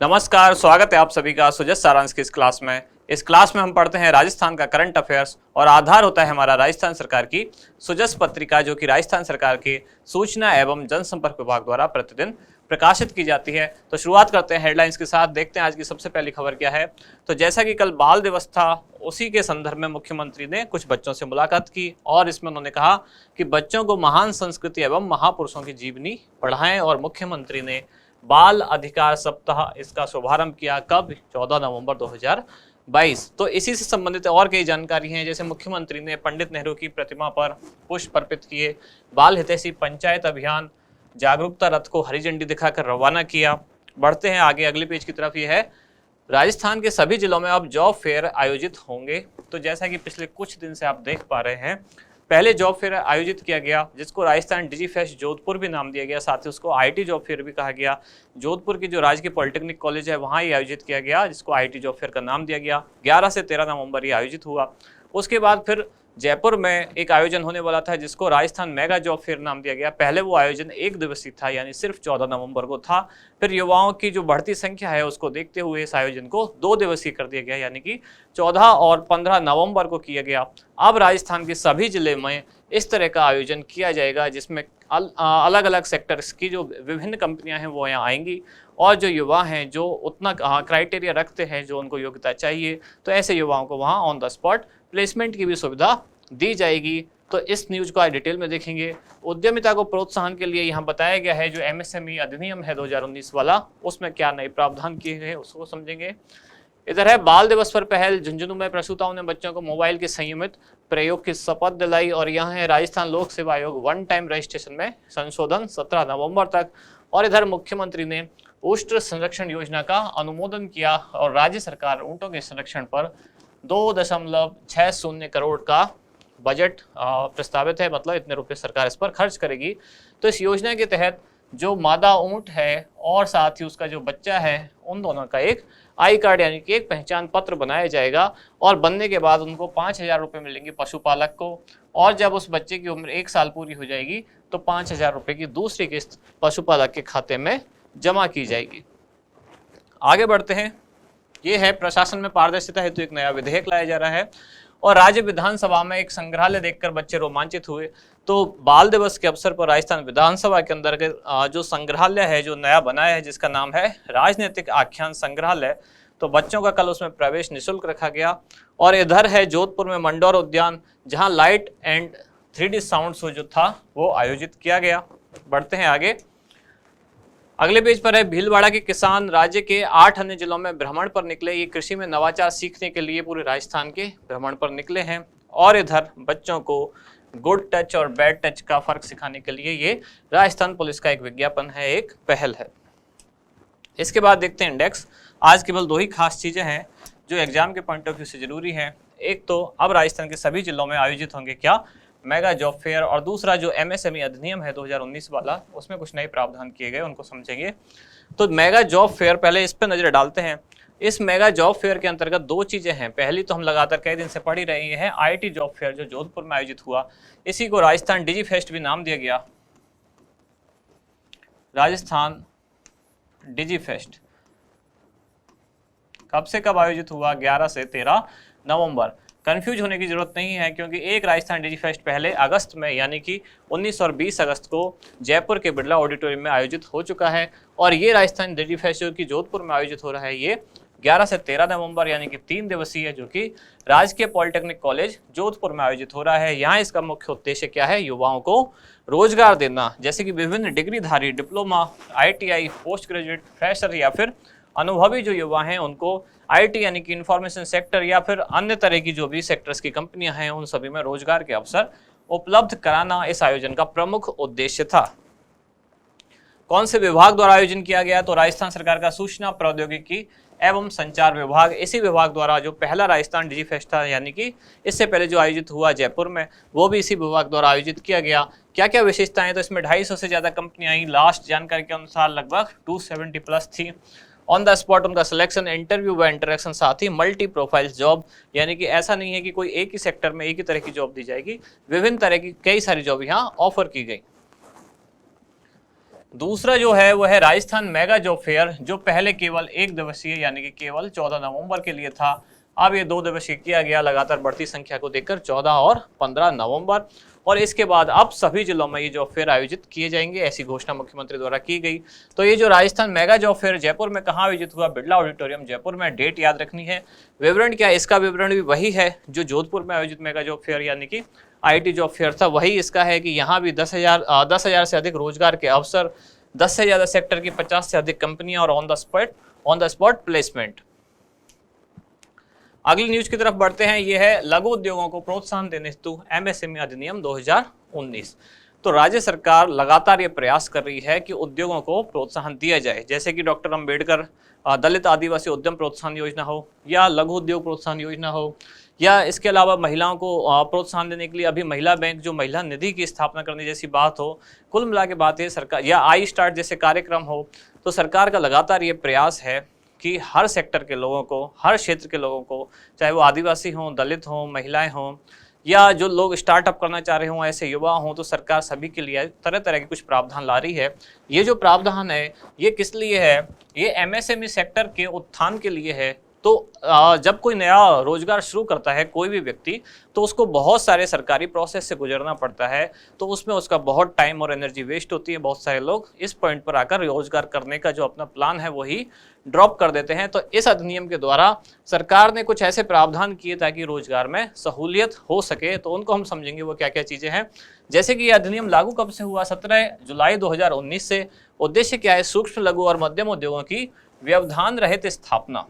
नमस्कार, स्वागत है आप सभी का सुजस सारांश की इस क्लास में। इस क्लास में हम पढ़ते हैं राजस्थान का करंट अफेयर्स और आधार होता है हमारा राजस्थान सरकार की सुजस पत्रिका, जो कि राजस्थान सरकार के सूचना एवं जनसंपर्क विभाग द्वारा प्रतिदिन प्रकाशित की जाती है। तो शुरुआत करते हैं हेडलाइंस के साथ। देखते हैं आज की सबसे पहली खबर क्या है। तो जैसा कि कल बाल दिवस था, उसी के संदर्भ में मुख्यमंत्री ने कुछ बच्चों से मुलाकात की और इसमें उन्होंने कहा कि बच्चों को महान संस्कृति एवं महापुरुषों की जीवनी पढ़ाएं। और मुख्यमंत्री ने बाल अधिकार सप्ताह इसका शुभारंभ किया। कब? 14 नवंबर 2022। तो इसी से संबंधित और कई जानकारी हैं, जैसे मुख्यमंत्री ने पंडित नेहरू की प्रतिमा पर पुष्प अर्पित किए, बाल हितैषी पंचायत अभियान जागरूकता रथ को हरी झंडी दिखाकर रवाना किया। बढ़ते हैं आगे अगले पेज की तरफ। ये है राजस्थान के सभी जिलों में अब जॉब फेयर आयोजित होंगे। तो जैसा कि पिछले कुछ दिन से आप देख पा रहे हैं, पहले जॉब फेयर आयोजित किया गया जिसको राजस्थान डिजी फेस्ट जोधपुर भी नाम दिया गया, साथ ही उसको आईटी जॉब फेयर भी कहा गया। जोधपुर की जो राजकीय पॉलिटेक्निक कॉलेज है वहाँ ये आयोजित किया गया, जिसको आईटी जॉब फेयर का नाम दिया गया। 11 से 13 नवंबर ये आयोजित हुआ। उसके बाद फिर जयपुर में एक आयोजन होने वाला था जिसको राजस्थान मेगा जॉब फेयर नाम दिया गया। पहले वो आयोजन एक दिवसीय था, यानी सिर्फ 14 नवंबर को था। फिर युवाओं की जो बढ़ती संख्या है उसको देखते हुए इस आयोजन को 2 दिवसीय कर दिया गया, यानी कि 14 और 15 नवंबर को किया गया। अब राजस्थान के सभी जिले में इस तरह का आयोजन किया जाएगा, जिसमें अलग अलग सेक्टर्स की जो विभिन्न कंपनियां हैं वो यहाँ आएंगी और जो युवा हैं जो उतना क्राइटेरिया रखते हैं, जो उनको योग्यता चाहिए, तो ऐसे युवाओं को वहाँ ऑन द स्पॉट प्लेसमेंट की भी सुविधा दी जाएगी। तो इस न्यूज को आज डिटेल में देखेंगे। उद्यमिता को प्रोत्साहन के लिए यहाँ बताया गया है जो एमएसएमई अधिनियम है 2019 वाला, उसमें क्या नए प्रावधान किए गए उसको समझेंगे। इधर है बाल दिवस पर पहल, झुंझुनू में प्रसूताओं ने बच्चों को मोबाइल के संयमित प्रयोग की शपथ दिलाई। और यहाँ है राजस्थान लोक सेवा आयोग वन टाइम रजिस्ट्रेशन में संशोधन 17 नवंबर तक। और इधर मुख्यमंत्री ने ऊष्ट संरक्षण योजना का अनुमोदन किया और राज्य सरकार ऊंटों के संरक्षण पर 2.60 करोड़ का बजट प्रस्तावित है, मतलब इतने रुपए सरकार इस पर खर्च करेगी। तो इस योजना के तहत जो मादा ऊंट है और साथ ही उसका जो बच्चा है, उन दोनों का एक आई कार्ड यानी कि एक पहचान पत्र बनाया जाएगा और बनने के बाद उनको 5,000 रुपये मिलेंगे पशुपालक को। और जब उस बच्चे की उम्र 1 साल पूरी हो जाएगी तो 5,000 रुपये की दूसरी किस्त पशुपालक के खाते में जमा की जाएगी। आगे बढ़ते हैं। ये है प्रशासन में पारदर्शिता हेतु एक नया विधेयक लाया जा रहा है और राज्य विधानसभा में एक संग्रहालय देखकर बच्चे रोमांचित हुए। तो बाल दिवस के अवसर पर राजस्थान विधानसभा के अंदर जो संग्रहालय है जो नया बनाया है, जिसका नाम है राजनीतिक आख्यान संग्रहालय, तो बच्चों का कल उसमें प्रवेश निःशुल्क रखा गया। और इधर है जोधपुर में मंडौर उद्यान, जहां light and 3D sound show जो था वो आयोजित किया गया। बढ़ते हैं आगे। अगले पेज पर है भीलवाड़ा के किसान राज्य के 8 अन्य जिलों में भ्रमण पर निकले। ये कृषि में नवाचार सीखने के लिए पूरे राजस्थान के भ्रमण पर निकले हैं। और इधर बच्चों को गुड टच और बैड टच का फर्क सिखाने के लिए ये राजस्थान पुलिस का एक विज्ञापन है, एक पहल है। इसके बाद देखते हैं इंडेक्स। आज केवल 2 ही खास चीजें हैं जो एग्जाम के पॉइंट ऑफ व्यू से जरूरी है। एक तो अब राजस्थान के सभी जिलों में आयोजित होंगे क्या? Mega job fair. और दूसरा जो एमएसएमई अधिनियम है 2019 वाला, उसमें कुछ नए प्रावधान किए गए, उनको समझेंगे। तो मेगा जॉब फेयर, पहले इस पर नजर डालते हैं। इस मेगा जॉब फेयर के अंतर्गत 2 चीजें हैं। पहली तो हम लगातार कई दिन से पढ़ ही रहे हैं, आईटी जॉब फेयर जो जोधपुर में आयोजित हुआ, इसी को राजस्थान डिजी फेस्ट भी नाम दिया गया। राजस्थान डिजी फेस्ट कब से कब आयोजित हुआ? 11 से 13 नवंबर। कंफ्यूज होने की जरूरत नहीं है, क्योंकि एक राजस्थान डिजी फेस्ट पहले अगस्त में यानी कि 19 और 20 अगस्त को जयपुर के बिरला ऑडिटोरियम में आयोजित हो चुका है। और ये राजस्थान डिजी फेस्ट जो कि जोधपुर में आयोजित हो रहा है, ये 11 से 13 नवंबर यानी कि 3 दिवसीय है, जो कि राजकीय पॉलिटेक्निक कॉलेज जोधपुर में आयोजित हो रहा है। यहाँ इसका मुख्य उद्देश्य क्या है? युवाओं को रोजगार देना, जैसे कि विभिन्न डिग्रीधारी, diploma, ITI, post graduate, fresher या फिर अनुभवी जो युवा हैं उनको आईटी यानी कि इंफॉर्मेशन सेक्टर या फिर अन्य तरह की जो भी सेक्टर्स की कंपनियां हैं उन सभी में रोजगार के अवसर उपलब्ध कराना इस आयोजन का प्रमुख उद्देश्य था। कौन से विभाग द्वारा आयोजन किया गया? तो राजस्थान सरकार का सूचना प्रौद्योगिकी एवं संचार विभाग, इसी विभाग द्वारा जो पहला राजस्थान डिजी फेस्ट था, यानी कि इससे पहले जो आयोजित हुआ जयपुर में, वो भी इसी विभाग द्वारा आयोजित किया गया। क्या क्या विशेषताएं? तो इसमें 250 से ज्यादा कंपनियां आई, लास्ट जानकारी के अनुसार लगभग 270 प्लस थी। ऑन द स्पॉट उनका सिलेक्शन, इंटरव्यू व इंटरेक्शन, साथ ही मल्टी प्रोफाइल जॉब, यानी कि ऐसा नहीं है कि कोई एक ही सेक्टर में एक ही तरह की जॉब दी जाएगी, विभिन्न तरह की कई सारी जॉब यहाँ ऑफर की गई। दूसरा जो है वो है राजस्थान मेगा जॉब फेयर, जो पहले केवल 1 दिवसीय यानी कि केवल 14 नवंबर के लिए था, अब ये 2 दिवसीय किया गया लगातार बढ़ती संख्या को देखकर 14 और 15 नवंबर। और इसके बाद अब सभी जिलों में ये जॉब फेयर आयोजित किए जाएंगे, ऐसी घोषणा मुख्यमंत्री द्वारा की गई। तो ये जो Rajasthan mega job fair Jaipur में कहाँ आयोजित हुआ, बिरला ऑडिटोरियम जयपुर में, डेट याद रखनी है। विवरण क्या है, इसका विवरण भी वही है जो जोधपुर में आयोजित मेगा जॉब फेयर यानी कि आईटी जॉब फेयर था, वही इसका है कि यहाँ भी 10,000 से अधिक रोजगार के अवसर, 10 से ज्यादा सेक्टर की 50 से अधिक कंपनियां और ऑन द स्पॉट प्लेसमेंट। अगली न्यूज की तरफ बढ़ते हैं, ये है लघु उद्योगों को प्रोत्साहन देने हेतु एमएसएमई अधिनियम 2019। तो राज्य सरकार लगातार ये प्रयास कर रही है कि उद्योगों को प्रोत्साहन दिया जाए, जैसे कि डॉक्टर अंबेडकर दलित आदिवासी उद्यम प्रोत्साहन योजना हो, या लघु उद्योग प्रोत्साहन योजना हो, या इसके अलावा महिलाओं को प्रोत्साहन देने के लिए अभी महिला बैंक जो महिला निधि की स्थापना करने जैसी बात हो। कुल मिला के बात है सरकार, या आई स्टार्ट जैसे कार्यक्रम हो, तो सरकार का लगातार ये प्रयास है कि हर सेक्टर के लोगों को, हर क्षेत्र के लोगों को, चाहे वो आदिवासी हों, दलित हों, महिलाएं हों, या जो लोग स्टार्टअप करना चाह रहे हों, ऐसे युवा हों, तो सरकार सभी के लिए तरह तरह के कुछ प्रावधान ला रही है। ये जो प्रावधान है ये किस लिए है, ये एमएसएमई सेक्टर के उत्थान के लिए है। तो जब कोई नया रोजगार शुरू करता है कोई भी व्यक्ति, तो उसको बहुत सारे सरकारी प्रोसेस से गुजरना पड़ता है, तो उसमें उसका बहुत टाइम और एनर्जी वेस्ट होती है। बहुत सारे लोग इस पॉइंट पर आकर रोजगार करने का जो अपना प्लान है वही ड्रॉप कर देते हैं। तो इस अधिनियम के द्वारा सरकार ने कुछ ऐसे प्रावधान किए ताकि रोजगार में सहूलियत हो सके, तो उनको हम समझेंगे वो क्या क्या चीजें हैं। जैसे कि यह अधिनियम लागू कब से हुआ, 17 जुलाई 2019 से। उद्देश्य क्या है, सूक्ष्म लघु और मध्यम उद्योगों की व्यवधान रहित स्थापना।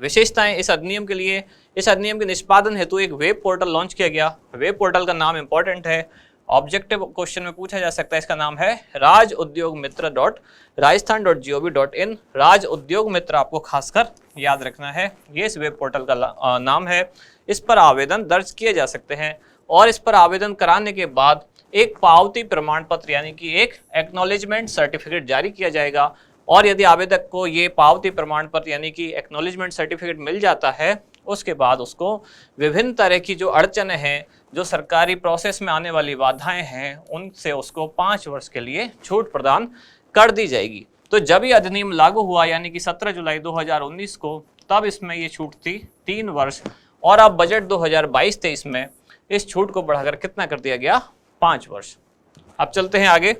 विशेषताएं इस अधिनियम के लिए, इस अधिनियम के निष्पादन हेतु एक वेब पोर्टल लॉन्च किया गया। वेब पोर्टल का नाम इंपॉर्टेंट है, ऑब्जेक्टिव क्वेश्चन में पूछा जा सकता है। इसका नाम है rajudyogmitra.rajasthan.gov.in। राज उद्योग मित्र आपको खासकर याद रखना है, ये इस वेब पोर्टल का नाम है। इस पर आवेदन दर्ज किए जा सकते हैं और इस पर आवेदन कराने के बाद एक पावती प्रमाण पत्र यानी कि एक एक्नॉलेजमेंट सर्टिफिकेट जारी किया जाएगा। और यदि आवेदक को ये पावती प्रमाण पत्र यानी कि एक्नॉलेजमेंट सर्टिफिकेट मिल जाता है, उसके बाद उसको विभिन्न तरह की जो अड़चनें हैं, जो सरकारी प्रोसेस में आने वाली बाधाएं हैं, उनसे उसको 5 वर्ष के लिए छूट प्रदान कर दी जाएगी। तो जब ये अधिनियम लागू हुआ यानी कि 17 जुलाई 2019 को, तब इसमें ये छूट थी 3 वर्ष, और अब बजट 2022-23 में इस छूट को बढ़ाकर कितना कर दिया गया, 5 वर्ष। अब चलते हैं आगे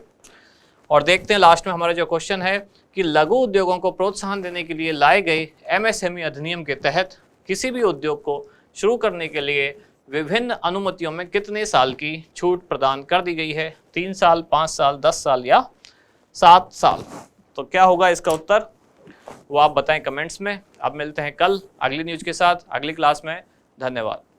और देखते हैं लास्ट में हमारा जो क्वेश्चन है कि लघु उद्योगों को प्रोत्साहन देने के लिए लाए गए एमएसएमई अधिनियम के तहत किसी भी उद्योग को शुरू करने के लिए विभिन्न अनुमतियों में कितने साल की छूट प्रदान कर दी गई है, 3 साल, 5 साल, 10 साल या 7 साल। तो क्या होगा इसका उत्तर, वो आप बताएं कमेंट्स में। अब मिलते हैं कल अगली न्यूज के साथ अगली क्लास में। धन्यवाद।